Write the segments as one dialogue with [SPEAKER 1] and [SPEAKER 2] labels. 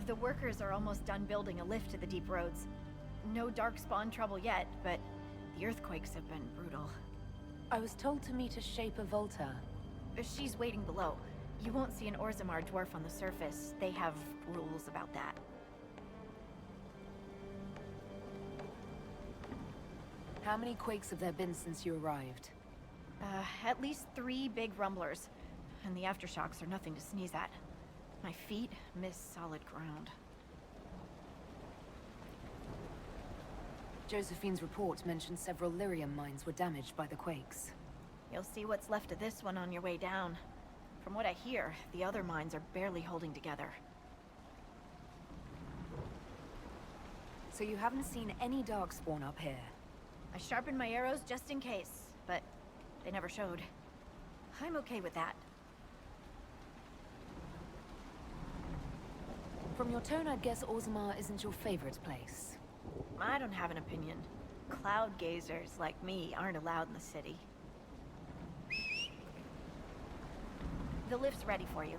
[SPEAKER 1] The workers are almost done building a lift to the deep roads. No darkspawn trouble yet, but the earthquakes have been brutal.
[SPEAKER 2] I was told to meet a Shaper Volta.
[SPEAKER 1] She's waiting below. You won't see an Orzammar dwarf on the surface. They have rules about that.
[SPEAKER 2] How many quakes have there been since you arrived?
[SPEAKER 1] At least 3 big rumblers. And the aftershocks are nothing to sneeze at. My feet miss solid ground.
[SPEAKER 2] Josephine's report mentioned several lyrium mines were damaged by the quakes.
[SPEAKER 1] You'll see what's left of this one on your way down. From what I hear, the other mines are barely holding together.
[SPEAKER 2] So you haven't seen any darkspawn up here?
[SPEAKER 1] I sharpened my arrows just in case, but they never showed. I'm okay with that.
[SPEAKER 2] From your tone, I'd guess Orzammar isn't your favorite place.
[SPEAKER 1] I don't have an opinion. Cloud gazers like me aren't allowed in the city. The lift's ready for you.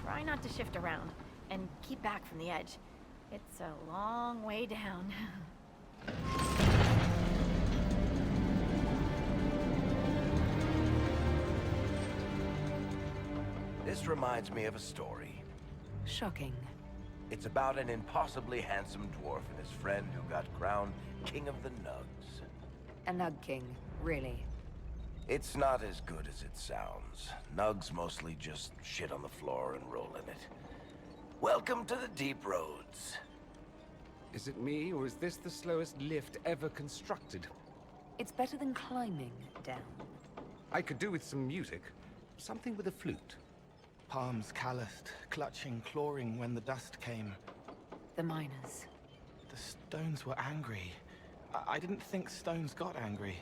[SPEAKER 1] Try not to shift around, and keep back from the edge. It's a long way down.
[SPEAKER 3] This reminds me of a story.
[SPEAKER 2] Shocking.
[SPEAKER 3] It's about an impossibly handsome dwarf and his friend who got crowned King of the Nugs.
[SPEAKER 2] A Nug King, really.
[SPEAKER 3] It's not as good as it sounds. Nugs mostly just shit on the floor and roll in it. Welcome to the deep roads.
[SPEAKER 4] Is it me, or is this the slowest lift ever constructed?
[SPEAKER 2] It's better than climbing down.
[SPEAKER 4] I could do with some music. Something with a flute.
[SPEAKER 5] Palms calloused, clutching, clawing when the dust came.
[SPEAKER 2] The miners.
[SPEAKER 5] The stones were angry. I didn't think stones got angry.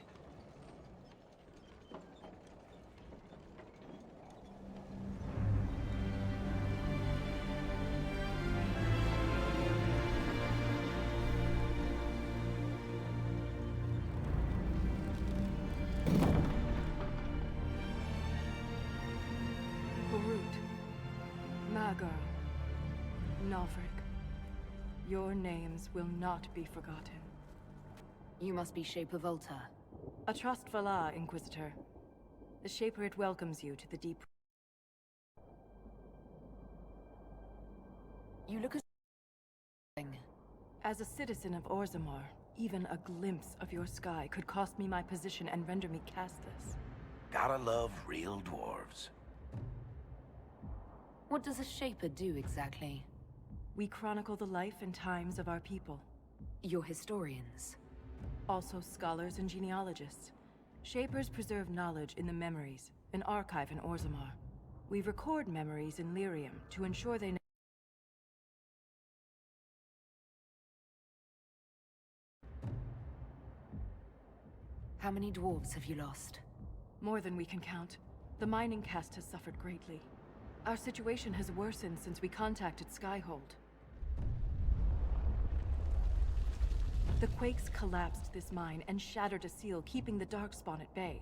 [SPEAKER 6] Your names will not be forgotten.
[SPEAKER 2] You must be Shaper Volta.
[SPEAKER 6] A trust Valar, Inquisitor. The Shaper it welcomes you to the deep.
[SPEAKER 2] You look
[SPEAKER 6] as a citizen of Orzammar, even a glimpse of your sky could cost me my position and render me castless.
[SPEAKER 3] Gotta love real dwarves.
[SPEAKER 2] What does a Shaper do exactly?
[SPEAKER 6] We chronicle the life and times of our people.
[SPEAKER 2] You're historians.
[SPEAKER 6] Also scholars and genealogists. Shapers preserve knowledge in the memories, an archive in Orzammar. We record memories in Lyrium to ensure they
[SPEAKER 2] How many dwarves have you lost?
[SPEAKER 6] More than we can count. The mining caste has suffered greatly. Our situation has worsened since we contacted Skyhold. The quakes collapsed this mine and shattered a seal, keeping the Darkspawn at bay.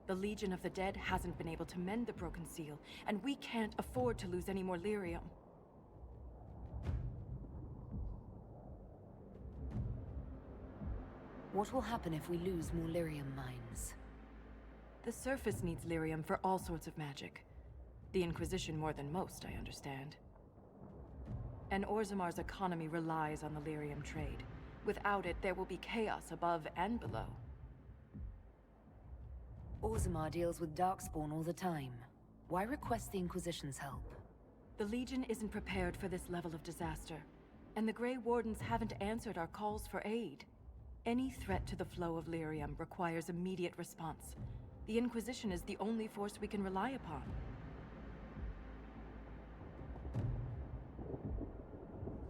[SPEAKER 6] The Legion of the Dead hasn't been able to mend the broken seal, and we can't afford to lose any more lyrium.
[SPEAKER 2] What will happen if we lose more lyrium mines?
[SPEAKER 6] The surface needs lyrium for all sorts of magic. The Inquisition more than most, I understand. And Orzammar's economy relies on the lyrium trade. Without it, there will be chaos above and below.
[SPEAKER 2] Orzammar deals with Darkspawn all the time. Why request the Inquisition's help?
[SPEAKER 6] The Legion isn't prepared for this level of disaster, and the Grey Wardens haven't answered our calls for aid. Any threat to the flow of lyrium requires immediate response. The Inquisition is the only force we can rely upon.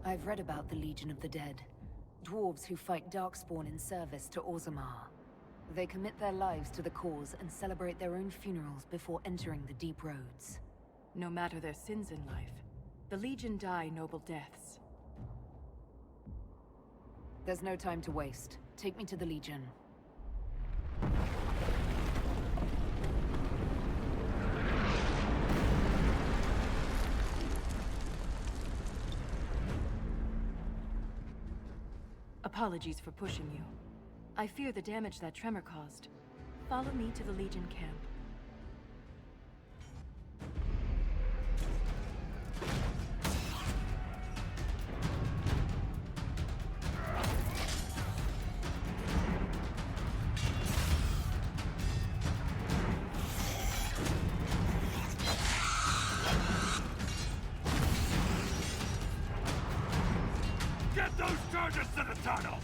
[SPEAKER 2] I've read about the Legion of the Dead. Dwarves who fight Darkspawn in service to Orzammar. They commit their lives to the cause and celebrate their own funerals before entering the deep roads.
[SPEAKER 6] No matter their sins in life, the Legion die noble deaths.
[SPEAKER 2] There's no time to waste. Take me to the Legion.
[SPEAKER 6] Apologies for pushing you. I fear the damage that tremor caused. Follow me to the Legion camp.
[SPEAKER 7] Get those charges to the tunnels!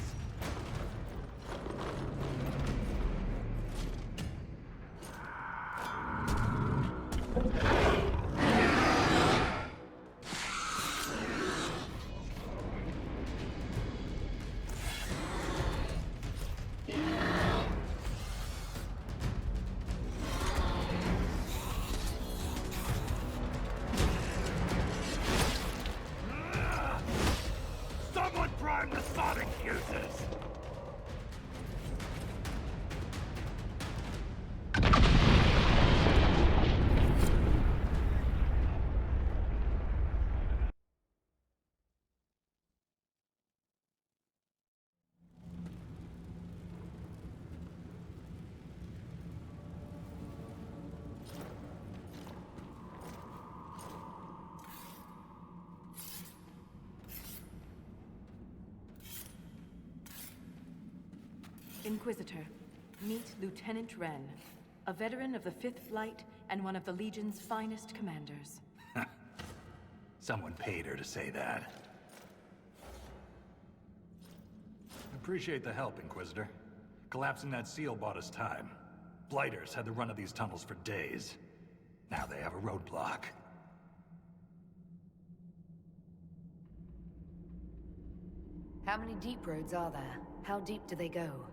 [SPEAKER 7] Someone prime the sonic fuses!
[SPEAKER 6] Inquisitor, meet Lieutenant Wren, a veteran of the 5th Flight and one of the Legion's finest commanders.
[SPEAKER 7] Someone paid her to say that. Appreciate the help, Inquisitor. Collapsing that seal bought us time. Blighters had the run of these tunnels for days. Now they have a roadblock.
[SPEAKER 2] How many deep roads are there? How deep do they go?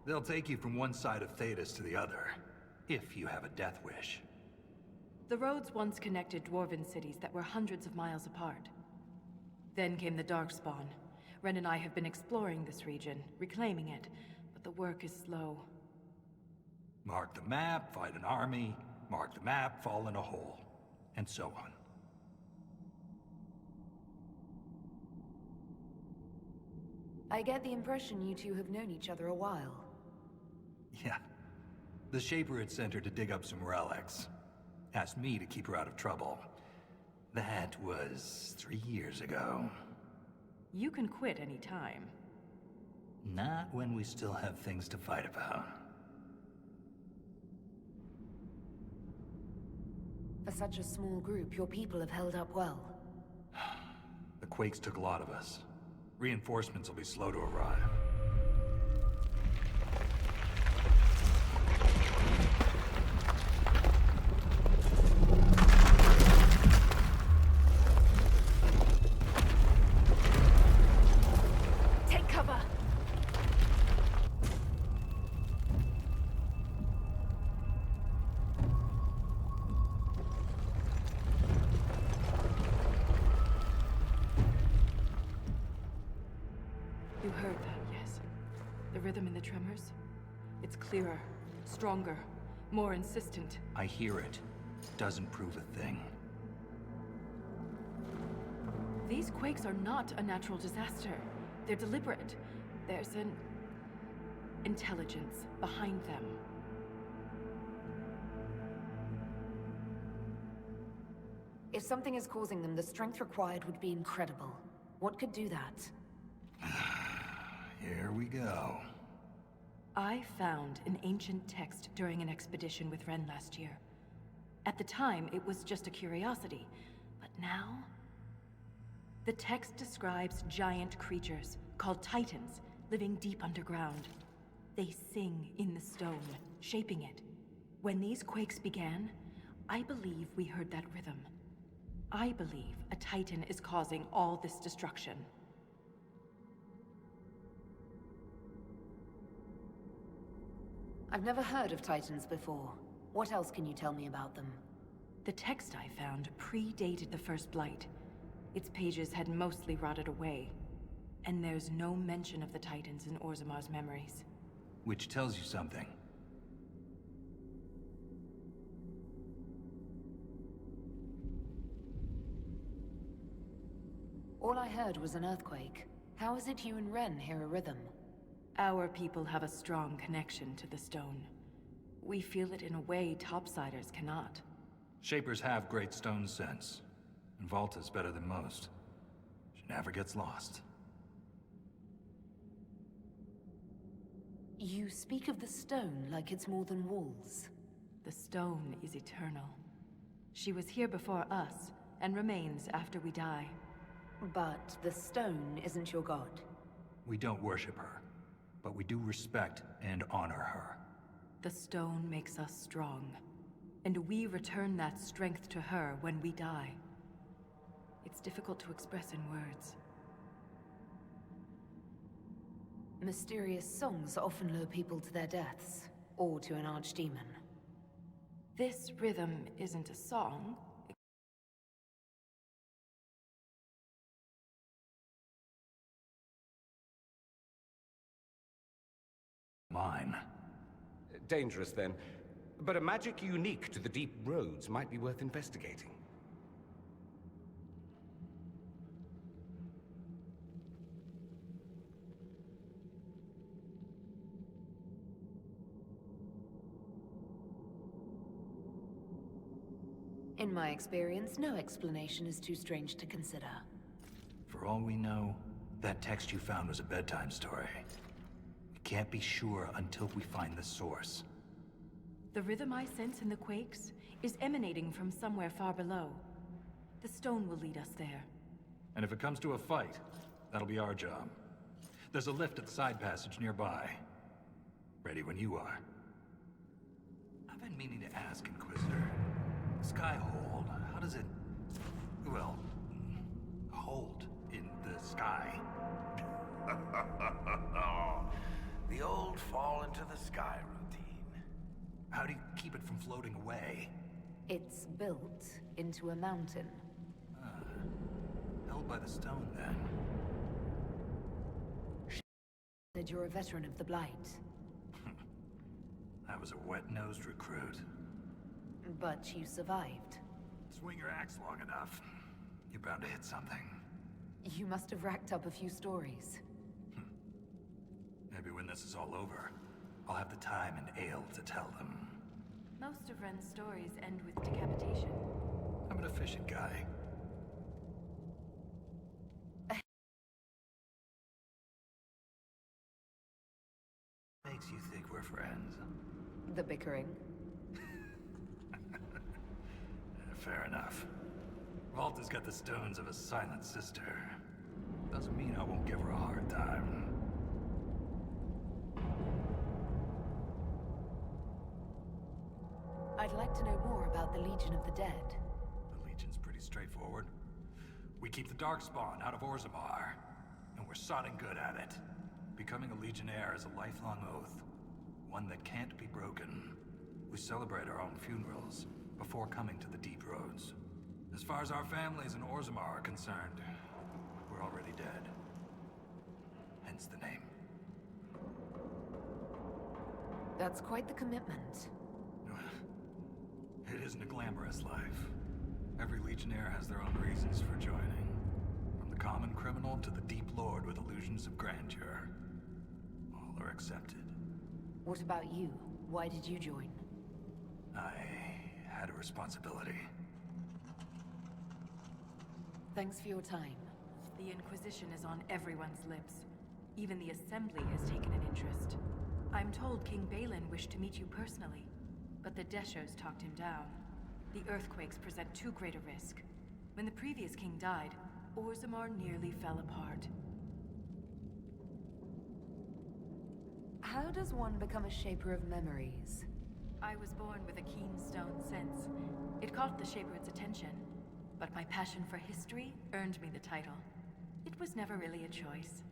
[SPEAKER 7] They'll take you from one side of Thetis to the other, if you have a death wish.
[SPEAKER 6] The roads once connected dwarven cities that were hundreds of miles apart. Then came the Darkspawn. Ren and I have been exploring this region, reclaiming it, but the work is slow.
[SPEAKER 7] Mark the map, fight an army. Mark the map, fall in a hole. And so on.
[SPEAKER 2] I get the impression you two have known each other a while.
[SPEAKER 7] Yeah. The Shaper had sent her to dig up some relics. Asked me to keep her out of trouble. That was 3 years ago.
[SPEAKER 6] You can quit any time.
[SPEAKER 7] Not when we still have things to fight about.
[SPEAKER 2] For such a small group, your people have held up well.
[SPEAKER 7] The Quakes took a lot of us. Reinforcements will be slow to arrive.
[SPEAKER 1] Take cover!
[SPEAKER 6] You heard that, yes? The rhythm in the tremors? It's clearer, stronger, more insistent.
[SPEAKER 7] I hear it. Doesn't prove a thing.
[SPEAKER 6] These quakes are not a natural disaster. They're deliberate. There's an intelligence behind them.
[SPEAKER 2] If something is causing them, the strength required would be incredible. What could do that?
[SPEAKER 7] Here we go.
[SPEAKER 6] I found an ancient text during an expedition with Ren last year. At the time, it was just a curiosity. But now... The text describes giant creatures, called Titans, living deep underground. They sing in the stone, shaping it. When these quakes began, I believe we heard that rhythm. I believe a Titan is causing all this destruction.
[SPEAKER 2] I've never heard of Titans before. What else can you tell me about them?
[SPEAKER 6] The text I found predated the First Blight. Its pages had mostly rotted away. And there's no mention of the Titans in Orzamar's memories.
[SPEAKER 7] Which tells you something.
[SPEAKER 2] All I heard was an earthquake. How is it you and Ren hear a rhythm?
[SPEAKER 6] Our people have a strong connection to the stone. We feel it in a way topsiders cannot.
[SPEAKER 7] Shapers have great stone sense. And Volta's better than most. She never gets lost.
[SPEAKER 2] You speak of the stone like it's more than walls.
[SPEAKER 6] The stone is eternal. She was here before us, and remains after we die.
[SPEAKER 2] But the stone isn't your god.
[SPEAKER 7] We don't worship her, but we do respect and honor her.
[SPEAKER 6] The stone makes us strong, and we return that strength to her when we die. It's difficult to express in words.
[SPEAKER 2] Mysterious songs often lure people to their deaths, or to an archdemon.
[SPEAKER 6] This rhythm isn't a song.
[SPEAKER 7] Mine.
[SPEAKER 4] Dangerous, then. But a magic unique to the deep roads might be worth investigating.
[SPEAKER 2] In my experience, no explanation is too strange to consider.
[SPEAKER 7] For all we know, that text you found was a bedtime story. We can't be sure until we find the source.
[SPEAKER 6] The rhythm I sense in the quakes is emanating from somewhere far below. The stone will lead us there.
[SPEAKER 7] And if it comes to a fight, that'll be our job. There's a lift at the side passage nearby. Ready when you are. I've been meaning to ask, Inquisitor. Skyhold, how does it... well... hold in the sky?
[SPEAKER 3] The old fall into the sky routine.
[SPEAKER 7] How do you keep it from floating away?
[SPEAKER 2] It's built into a mountain.
[SPEAKER 7] Held by the stone, then.
[SPEAKER 2] Said you're a veteran of the Blight.
[SPEAKER 7] I was a wet-nosed recruit.
[SPEAKER 2] But you survived.
[SPEAKER 7] Swing your axe long enough, you're bound to hit something.
[SPEAKER 2] You must have racked up a few stories.
[SPEAKER 7] Maybe when this is all over, I'll have the time and ale to tell them.
[SPEAKER 6] Most of Ren's stories end with decapitation.
[SPEAKER 7] I'm an efficient guy. Makes you think we're friends.
[SPEAKER 2] The bickering.
[SPEAKER 7] Fair enough. Volta's got the stones of a silent sister. Doesn't mean I won't give her a hard time.
[SPEAKER 2] I'd like to know more about the Legion of the Dead.
[SPEAKER 7] The Legion's pretty straightforward. We keep the Darkspawn out of Orzammar, and we're sodding good at it. Becoming a Legionnaire is a lifelong oath, one that can't be broken. We celebrate our own funerals before coming to the deep roads. As far as our families in Orzammar are concerned, we're already dead. Hence the name.
[SPEAKER 2] That's quite the commitment.
[SPEAKER 7] It isn't a glamorous life. Every Legionnaire has their own reasons for joining. From the common criminal to the deep lord with illusions of grandeur. All are accepted.
[SPEAKER 2] What about you? Why did you join?
[SPEAKER 7] I had a responsibility.
[SPEAKER 2] Thanks for your time.
[SPEAKER 6] The Inquisition is on everyone's lips. Even the Assembly has taken an interest. I'm told King Balin wished to meet you personally, but the Deshos talked him down. The earthquakes present too great a risk. When the previous king died, Orzammar nearly fell apart.
[SPEAKER 2] How does one become a shaper of memories?
[SPEAKER 6] I was born with a keen stone sense. It caught the Shaper's attention, but my passion for history earned me the title. It was never really a choice.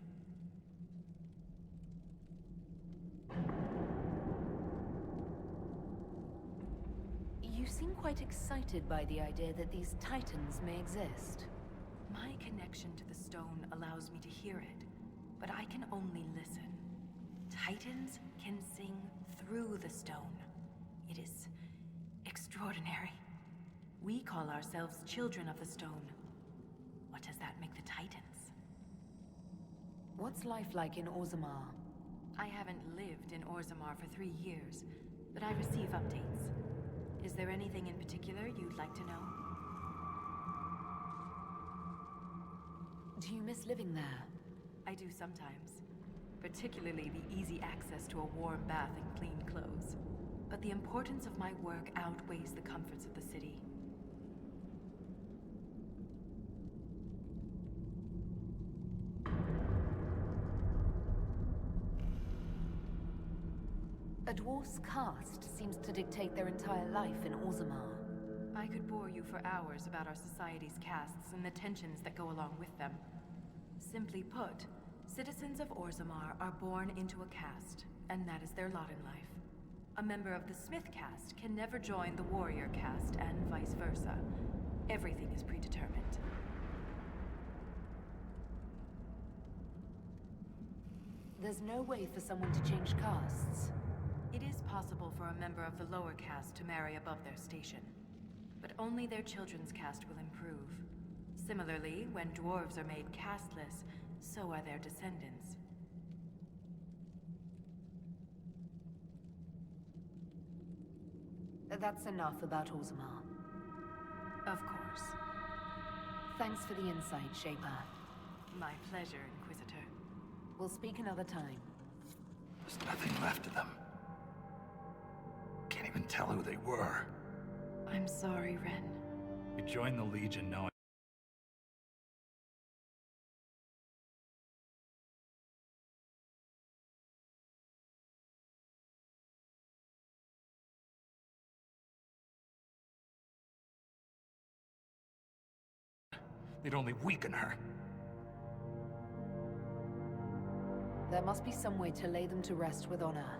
[SPEAKER 2] You seem quite excited by the idea that these titans may exist.
[SPEAKER 6] My connection to the stone allows me to hear it, but I can only listen. Titans can sing through the stone. It is extraordinary. We call ourselves children of the stone. What does that make the Titans?
[SPEAKER 2] What's life like in Orzammar?
[SPEAKER 6] I haven't lived in Orzammar for 3 years, but I receive updates. Is there anything in particular you'd like to know?
[SPEAKER 2] Do you miss living there?
[SPEAKER 6] I do sometimes. Particularly the easy access to a warm bath and clean clothes. But the importance of my work outweighs the comforts of the city.
[SPEAKER 2] A dwarf's caste seems to dictate their entire life in Orzammar.
[SPEAKER 6] I could bore you for hours about our society's castes and the tensions that go along with them. Simply put, citizens of Orzammar are born into a caste, and that is their lot in life. A member of the Smith caste can never join the warrior caste, and vice versa. Everything is predetermined.
[SPEAKER 2] There's no way for someone to change castes.
[SPEAKER 6] It is possible for a member of the lower caste to marry above their station, but only their children's caste will improve. Similarly, when dwarves are made casteless, so are their descendants.
[SPEAKER 2] That's enough about Orzammar.
[SPEAKER 6] Of course.
[SPEAKER 2] Thanks for the insight, Shaper.
[SPEAKER 6] My pleasure, Inquisitor.
[SPEAKER 2] We'll speak another time.
[SPEAKER 7] There's nothing left of them. Can't even tell who they were.
[SPEAKER 6] I'm sorry, Ren.
[SPEAKER 7] You joined the Legion knowing they'd only weaken her.
[SPEAKER 2] There must be some way to lay them to rest with honor.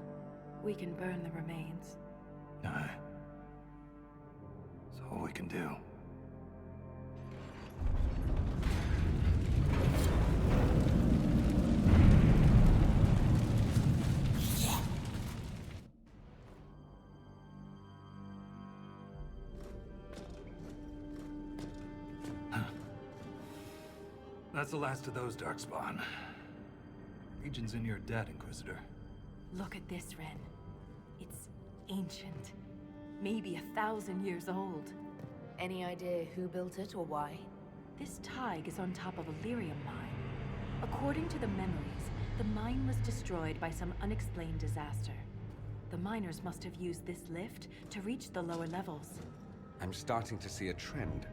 [SPEAKER 6] We can burn the remains.
[SPEAKER 7] Aye. That's all we can do. That's the last of those, Darkspawn. Legion's in your debt, Inquisitor.
[SPEAKER 6] Look at this, Ren. It's ancient. Maybe 1,000 years old.
[SPEAKER 2] Any idea who built it or why?
[SPEAKER 6] This Tig is on top of a lyrium mine. According to the memories, the mine was destroyed by some unexplained disaster. The miners must have used this lift to reach the lower levels.
[SPEAKER 4] I'm starting to see a trend.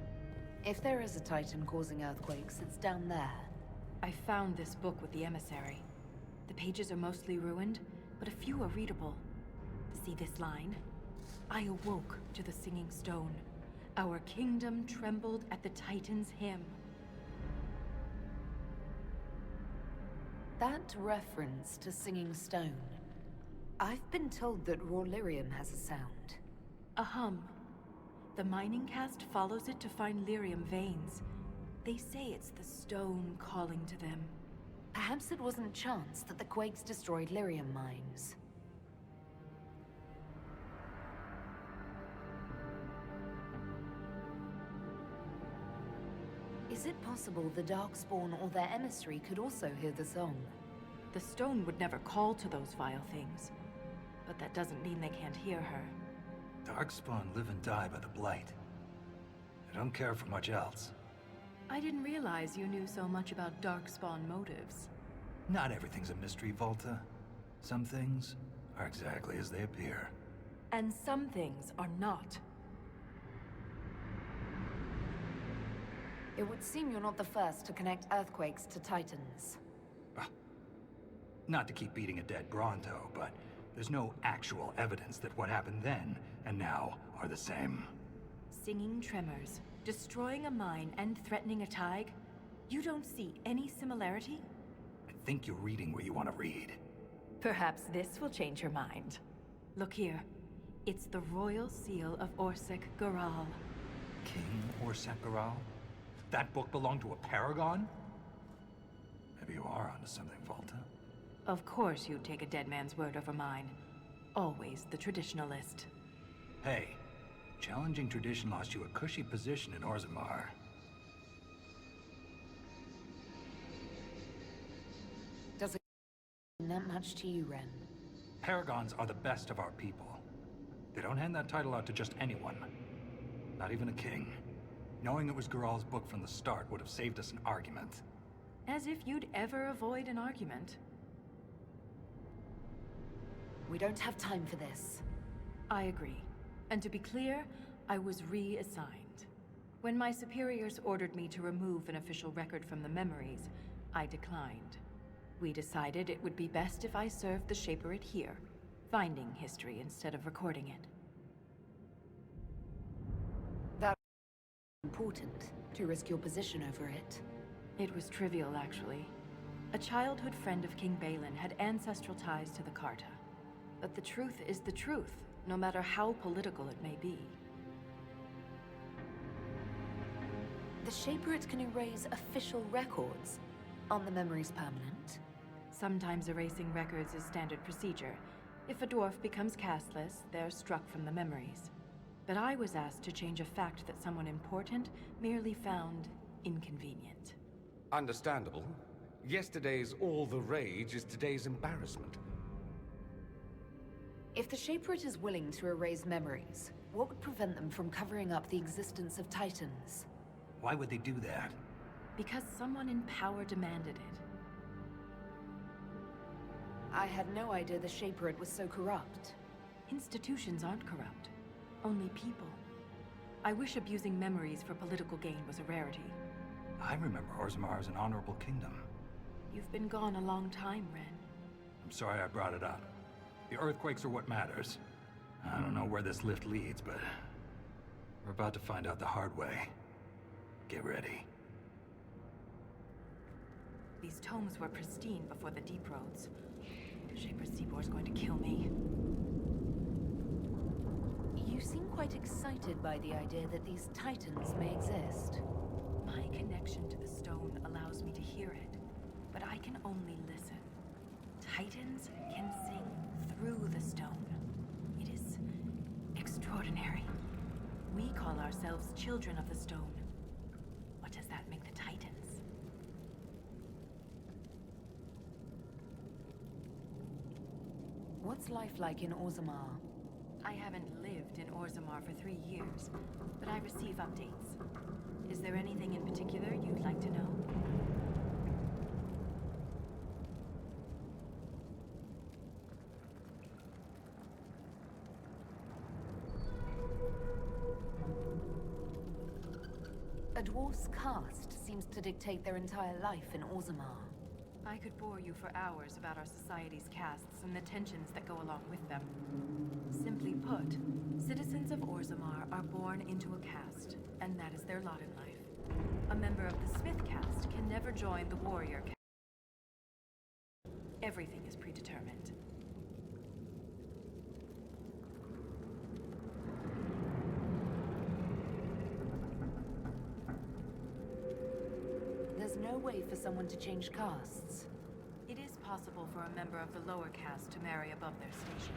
[SPEAKER 2] If there is a Titan causing earthquakes, it's down there.
[SPEAKER 6] I found this book with the emissary. The pages are mostly ruined, but a few are readable. See this line? I awoke to the singing stone. Our kingdom trembled at the Titan's hymn.
[SPEAKER 2] That reference to Singing Stone. I've been told that raw lyrium has a sound.
[SPEAKER 6] A hum. The mining caste follows it to find lyrium veins. They say it's the stone calling to them.
[SPEAKER 2] Perhaps it wasn't chance that the quakes destroyed lyrium mines. Is it possible the Darkspawn or their emissary could also hear the song?
[SPEAKER 6] The stone would never call to those vile things. But that doesn't mean they can't hear her.
[SPEAKER 7] Darkspawn live and die by the Blight. They don't care for much else.
[SPEAKER 6] I didn't realize you knew so much about Darkspawn motives.
[SPEAKER 7] Not everything's a mystery, Volta. Some things are exactly as they appear.
[SPEAKER 6] And some things are not.
[SPEAKER 2] It would seem you're not the first to connect earthquakes to Titans.
[SPEAKER 7] Not to keep beating a dead Bronto, but there's no actual evidence that what happened then and now are the same.
[SPEAKER 6] Singing tremors, destroying a mine, and threatening a Tig? You don't see any similarity?
[SPEAKER 7] I think you're reading where you want to read.
[SPEAKER 6] Perhaps this will change your mind. Look here. It's the royal seal of Orsec Garal.
[SPEAKER 7] King Orsec Garal? That book belonged to a paragon? Maybe you are onto something, Volta.
[SPEAKER 6] Of course you'd take a dead man's word over mine. Always the traditionalist.
[SPEAKER 7] Hey, challenging tradition lost you a cushy position in Orzammar.
[SPEAKER 2] Does it mean that much to you, Ren?
[SPEAKER 7] Paragons are the best of our people. They don't hand that title out to just anyone. Not even a king. Knowing it was Geralt's book from the start would have saved us an argument.
[SPEAKER 6] As if you'd ever avoid an argument.
[SPEAKER 2] We don't have time for this.
[SPEAKER 6] I agree. And to be clear, I was reassigned. When my superiors ordered me to remove an official record from the memories, I declined. We decided it would be best if I served the Shaperate here, finding history instead of recording it.
[SPEAKER 2] That's important, to risk your position over it.
[SPEAKER 6] It was trivial, actually. A childhood friend of King Balin had ancestral ties to the Carta. But the truth is the truth, no matter how political it may be.
[SPEAKER 2] The Shaperate can erase official records. Aren't the memories permanent?
[SPEAKER 6] Sometimes erasing records is standard procedure. If a dwarf becomes castless, they're struck from the memories. But I was asked to change a fact that someone important merely found inconvenient.
[SPEAKER 4] Understandable. Yesterday's all the rage is today's embarrassment.
[SPEAKER 2] If the Shaperate is willing to erase memories, what would prevent them from covering up the existence of Titans?
[SPEAKER 7] Why would they do that?
[SPEAKER 6] Because someone in power demanded it.
[SPEAKER 2] I had no idea the Shaperate was so corrupt.
[SPEAKER 6] Institutions aren't corrupt. Only people. I wish abusing memories for political gain was a rarity.
[SPEAKER 7] I remember Orzammar as an honorable kingdom.
[SPEAKER 6] You've been gone a long time, Ren.
[SPEAKER 7] I'm sorry I brought it up. The earthquakes are what matters. I don't know where this lift leads, but we're about to find out the hard way. Get ready.
[SPEAKER 6] These tomes were pristine before the deep roads. Shaper Seabor's going to kill me.
[SPEAKER 2] You seem quite excited by the idea that these Titans may exist.
[SPEAKER 6] My connection to the stone allows me to hear it, but I can only listen. Titans can sing through the stone. It is extraordinary. We call ourselves children of the stone. What does that make the Titans?
[SPEAKER 2] What's life like in Orzammar?
[SPEAKER 6] I haven't lived in Orzammar for 3 years, but I receive updates. Is there anything in particular you'd like to know?
[SPEAKER 2] A dwarf's caste seems to dictate their entire life in Orzammar.
[SPEAKER 6] I could bore you for hours about our society's castes and the tensions that go along with them. Simply put, citizens of Orzammar are born into a caste, and that is their lot in life. A member of the Smith caste can never join the warrior caste. Everything is predetermined.
[SPEAKER 2] There's no way for someone to change castes.
[SPEAKER 6] It is possible for a member of the lower caste to marry above their station.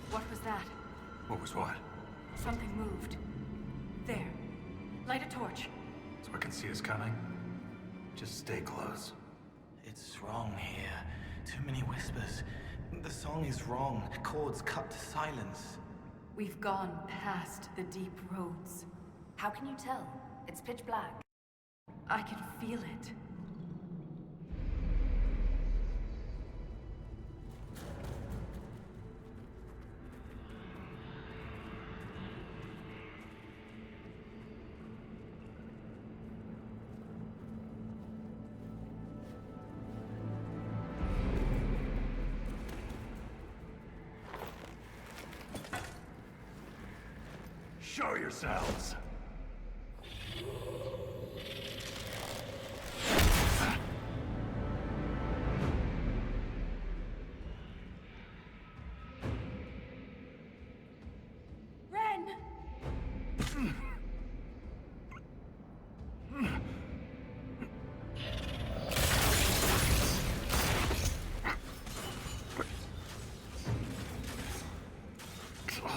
[SPEAKER 6] What was that?
[SPEAKER 7] What was what?
[SPEAKER 6] Something moved. There. Light a torch.
[SPEAKER 7] So I can see us coming? Just stay close.
[SPEAKER 5] It's wrong here. Too many whispers. The song is wrong. Chords cut to silence.
[SPEAKER 6] We've gone past the deep roads.
[SPEAKER 2] How can you tell? It's pitch black.
[SPEAKER 6] I can feel it.
[SPEAKER 7] Show yourselves!
[SPEAKER 6] Ren!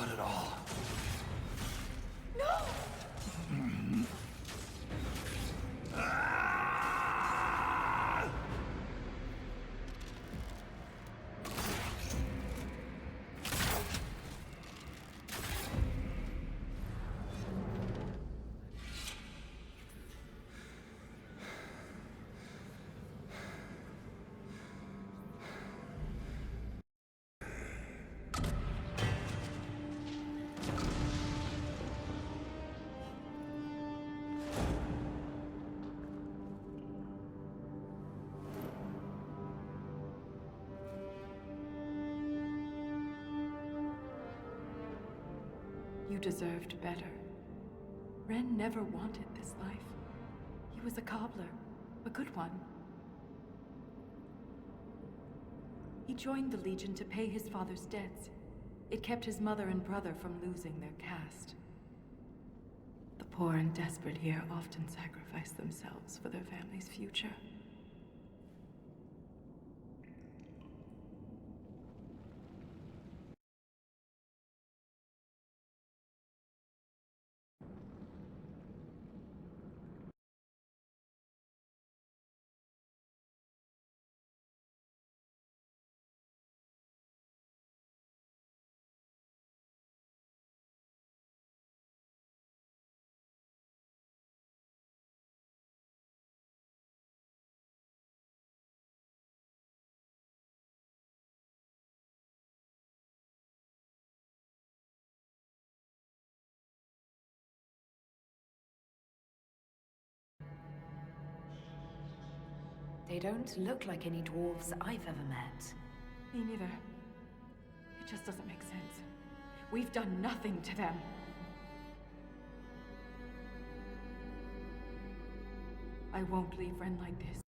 [SPEAKER 7] Not at all.
[SPEAKER 6] You deserved better. Ren never wanted this life. He was a cobbler, a good one. He joined the Legion to pay his father's debts. It kept his mother and brother from losing their caste. The poor and desperate here often sacrifice themselves for their family's future.
[SPEAKER 2] They don't look like any dwarves I've ever met.
[SPEAKER 6] Me neither. It just doesn't make sense. We've done nothing to them. I won't leave Ren like this.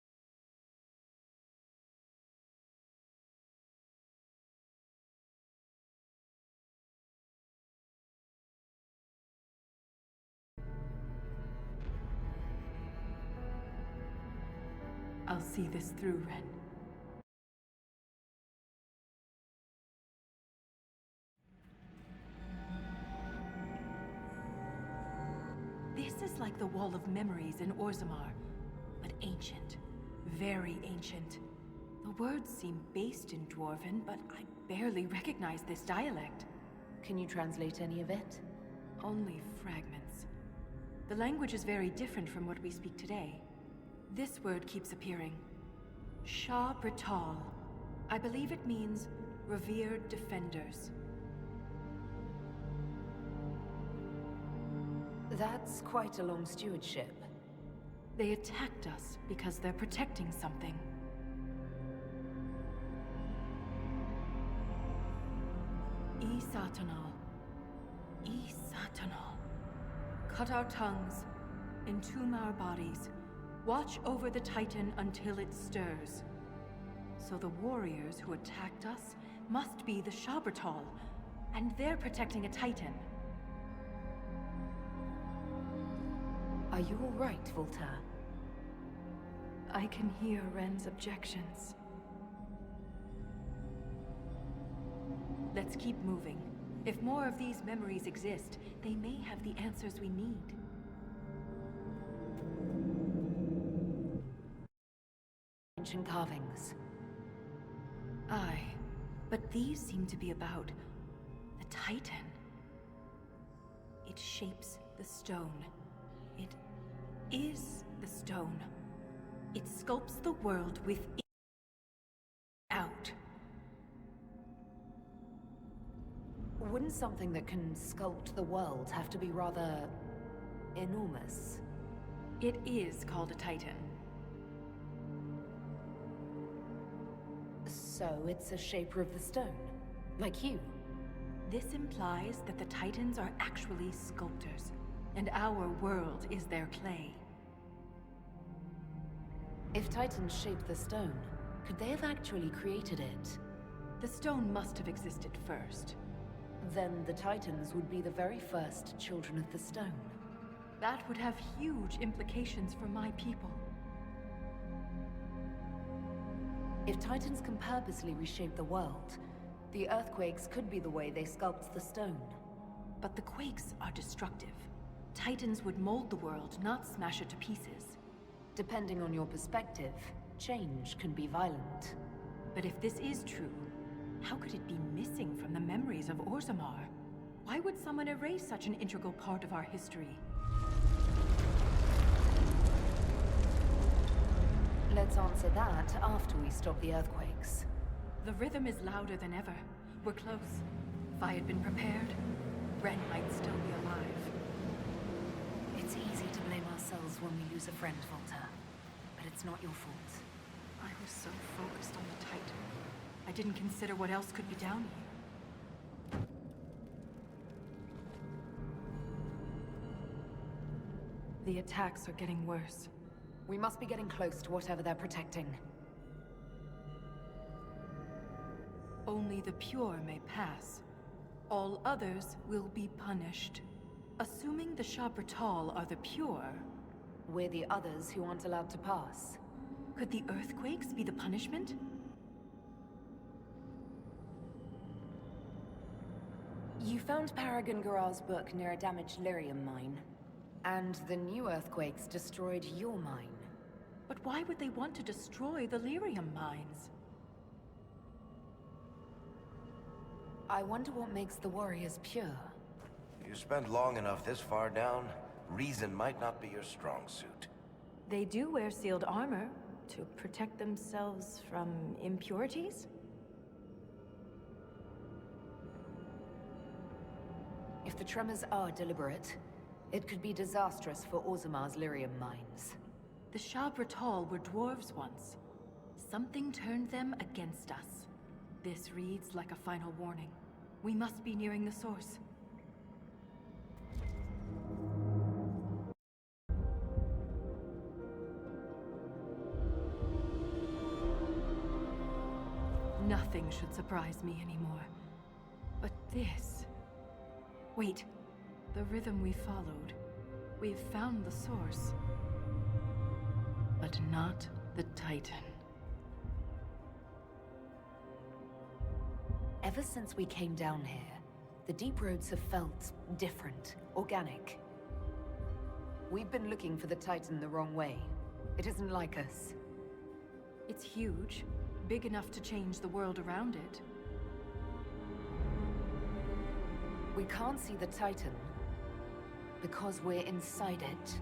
[SPEAKER 6] I'll see this through, Ren. This is like the Wall of Memories in Orzammar, but ancient. Very ancient. The words seem based in Dwarven, but I barely recognize this dialect.
[SPEAKER 2] Can you translate any of it?
[SPEAKER 6] Only fragments. The language is very different from what we speak today. This word keeps appearing. Shah Brital. I believe it means revered defenders.
[SPEAKER 2] That's quite a long stewardship.
[SPEAKER 6] They attacked us because they're protecting something. Isatanal. Isatanal. Cut our tongues, entomb our bodies, watch over the Titan until it stirs. So the warriors who attacked us must be the Shabertal, and they're protecting a Titan.
[SPEAKER 2] Are you all right, Volta?
[SPEAKER 6] I can hear Ren's objections. Let's keep moving. If more of these memories exist, they may have the answers we need.
[SPEAKER 2] Ancient carvings.
[SPEAKER 6] Aye, but these seem to be about the Titan. It shapes the stone. It is The stone. It sculpts the world within out.
[SPEAKER 2] Wouldn't something that can sculpt the world have to be rather enormous?
[SPEAKER 6] It is called a titan.
[SPEAKER 2] So it's a shaper of the stone, like you.
[SPEAKER 6] This implies that the titans are actually sculptors, and our world is their clay.
[SPEAKER 2] If titans shaped the stone, could they have actually created it?
[SPEAKER 6] The stone must have existed first.
[SPEAKER 2] Then the titans would be the very first children of the stone.
[SPEAKER 6] That would have huge implications for my people.
[SPEAKER 2] If titans can purposely reshape the world, the earthquakes could be the way they sculpt the stone.
[SPEAKER 6] But the quakes are destructive. Titans would mold the world, not smash it to pieces.
[SPEAKER 2] Depending on your perspective, change can be violent.
[SPEAKER 6] But if this is true, how could it be missing from the memories of Orzammar? Why would someone erase such an integral part of our history?
[SPEAKER 2] Let's answer that after we stop the earthquakes.
[SPEAKER 6] The rhythm is louder than ever. We're close. If I had been prepared, Ren might still be alive.
[SPEAKER 2] It's easy to blame ourselves when we lose a friend, Volta. But it's not your fault.
[SPEAKER 6] I was so focused on the Titan. I didn't consider what else could be down here. The attacks are getting worse.
[SPEAKER 2] We must be getting close to whatever they're protecting.
[SPEAKER 6] Only the pure may pass. All others will be punished. Assuming the Shabratal are the pure,
[SPEAKER 2] We're the others who aren't allowed to pass.
[SPEAKER 6] could the earthquakes be the punishment?
[SPEAKER 2] You found Paragon Garar's book near a damaged lyrium mine. And the new earthquakes destroyed your mine.
[SPEAKER 6] But why would they want to destroy the lyrium mines?
[SPEAKER 2] I wonder what makes the warriors pure.
[SPEAKER 3] You spent long enough this far down, reason might not be your strong suit.
[SPEAKER 6] They do wear sealed armor to protect themselves from impurities?
[SPEAKER 2] If the tremors are deliberate, it could be disastrous for Orzammar's lyrium mines.
[SPEAKER 6] The Shabratal were dwarves once. Something turned them against us. This reads like a final warning. We must be nearing the source. Nothing should surprise me anymore. But this... Wait. The rhythm we followed. We've found the source. But not the Titan.
[SPEAKER 2] Ever since we came down here, the deep roads have felt different, organic. We've been looking for the Titan the wrong way. It isn't like us.
[SPEAKER 6] It's huge, big enough to change the world around it.
[SPEAKER 2] We can't see the Titan because we're inside it.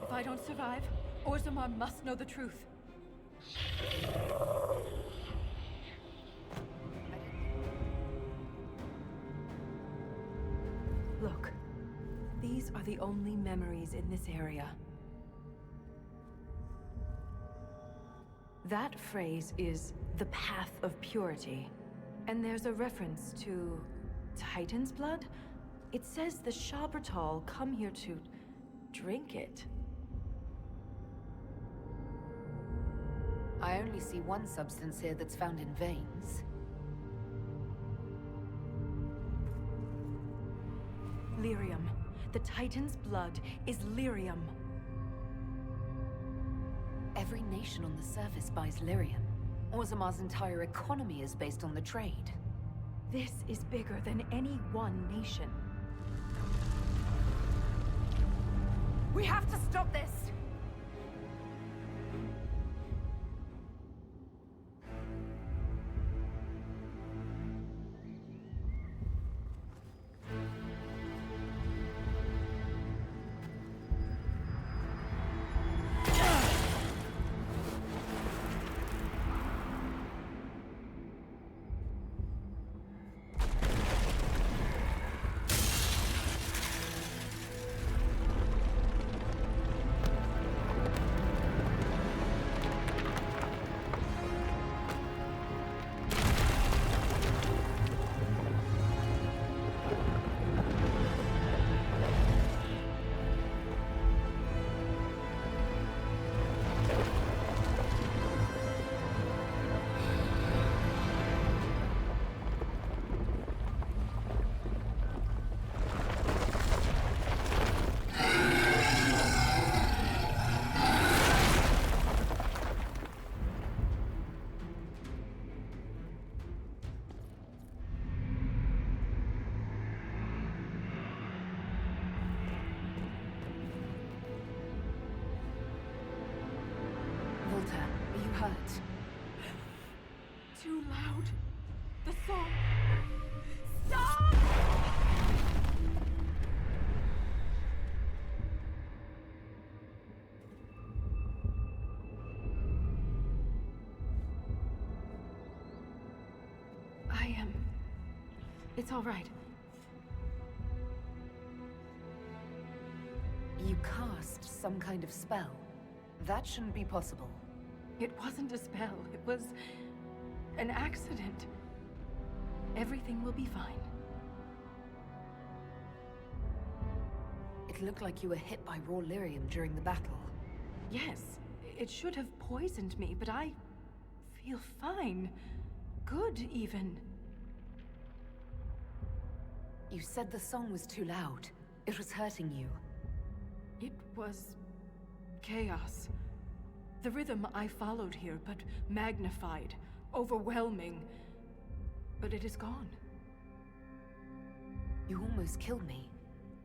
[SPEAKER 6] If I don't survive, Orzammar must know the truth. Look, these are the only memories in this area. That phrase is the path of purity. And there's a reference to Titan's blood? It says the Shabratal come here to drink it.
[SPEAKER 2] I only see one substance here that's found in veins.
[SPEAKER 6] Lyrium. The Titan's blood is lyrium.
[SPEAKER 2] Every nation on the surface buys lyrium. Orzammar's entire economy is based on the trade.
[SPEAKER 6] This is bigger than any one nation.
[SPEAKER 2] We have to stop this! hurt.
[SPEAKER 6] Too loud. The song. Stop! It's all right.
[SPEAKER 2] You cast some kind of spell. That shouldn't be possible.
[SPEAKER 6] It wasn't a spell. It was an accident. Everything will be fine.
[SPEAKER 2] It looked like you were hit by raw lyrium during the battle.
[SPEAKER 6] Yes, it should have poisoned me, but I feel fine. Good, even.
[SPEAKER 2] You said the song was too loud. It was hurting you.
[SPEAKER 6] It was chaos. The rhythm I followed here, but magnified, overwhelming. But it is gone.
[SPEAKER 2] You almost killed me.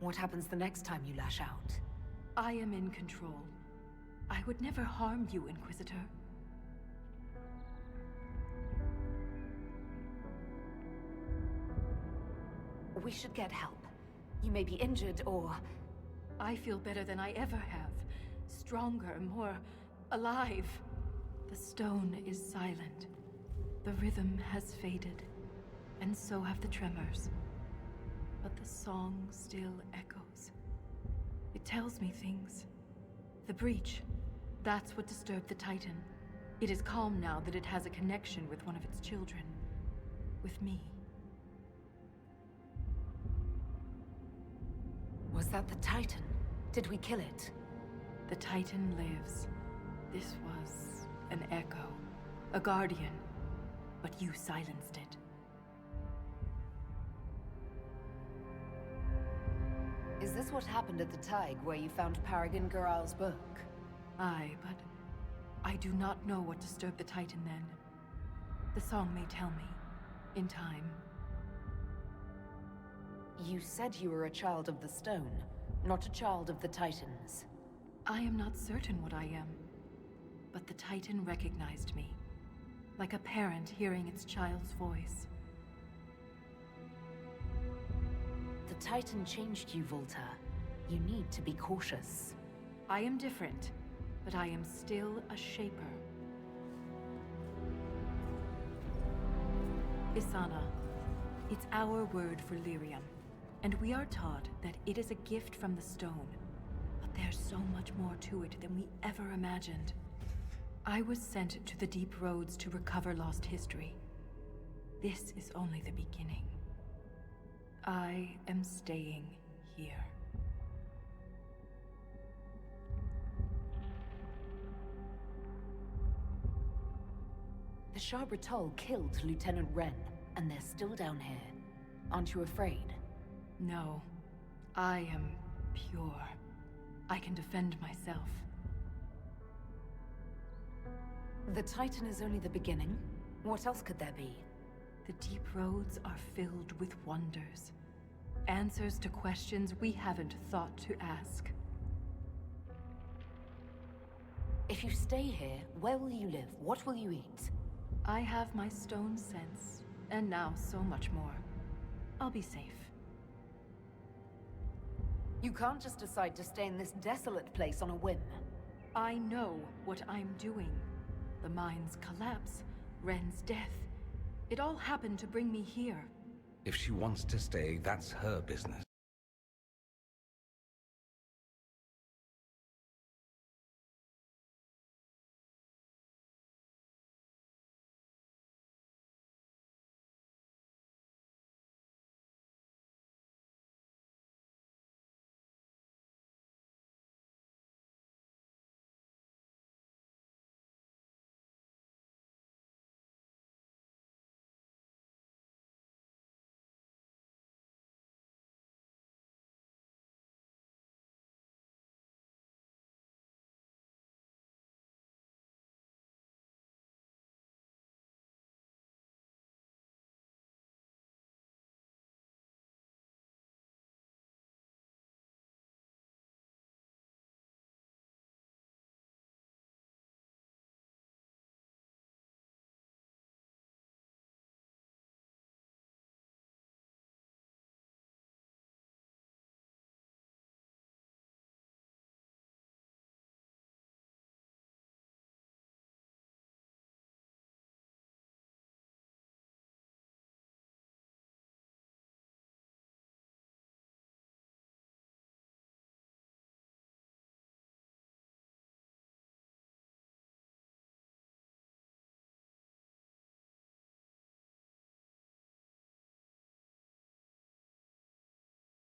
[SPEAKER 2] What happens the next time you lash out?
[SPEAKER 6] I am in control. I would never harm you, Inquisitor.
[SPEAKER 2] We should get help. You may be injured or...
[SPEAKER 6] I feel better than I ever have. Stronger, more alive. The stone is silent. The rhythm has faded. And so have the tremors. But the song still echoes. It tells me things. The breach. That's what disturbed the Titan. It is calm now that it has a connection with one of its children. With me.
[SPEAKER 2] Was that the Titan? Did we kill it?
[SPEAKER 6] The Titan lives. This was an echo. A guardian. But you silenced it.
[SPEAKER 2] Is this what happened at the Tig, where you found Paragon Garal's book?
[SPEAKER 6] Aye, but I do not know what disturbed the Titan then. The song may tell me. In time.
[SPEAKER 2] You said you were a child of the stone, not a child of the Titans.
[SPEAKER 6] I am not certain what I am. But the Titan recognized me. Like a parent hearing its child's voice.
[SPEAKER 2] The Titan changed you, Volta. You need to be cautious.
[SPEAKER 6] I am different, but I am still a shaper. Isana. It's our word for lyrium. And we are taught that it is a gift from the stone. But there's so much more to it than we ever imagined. I was sent to the deep roads to recover lost history. This is only the beginning. I am staying here.
[SPEAKER 2] The Shah Bratol killed Lieutenant Wren, and they're still down here. Aren't you afraid?
[SPEAKER 6] No. I am pure. I can defend myself.
[SPEAKER 2] The Titan is only the beginning. What else could there be?
[SPEAKER 6] The deep roads are filled with wonders. Answers to questions we haven't thought to ask.
[SPEAKER 2] If you stay here, where will you live? What will you eat?
[SPEAKER 6] I have my stone sense, and now so much more. I'll be safe.
[SPEAKER 2] You can't just decide to stay in this desolate place on a whim.
[SPEAKER 6] I know what I'm doing. The mine's collapse, Ren's death. It all happened to bring me here.
[SPEAKER 4] If she wants to stay, that's her business.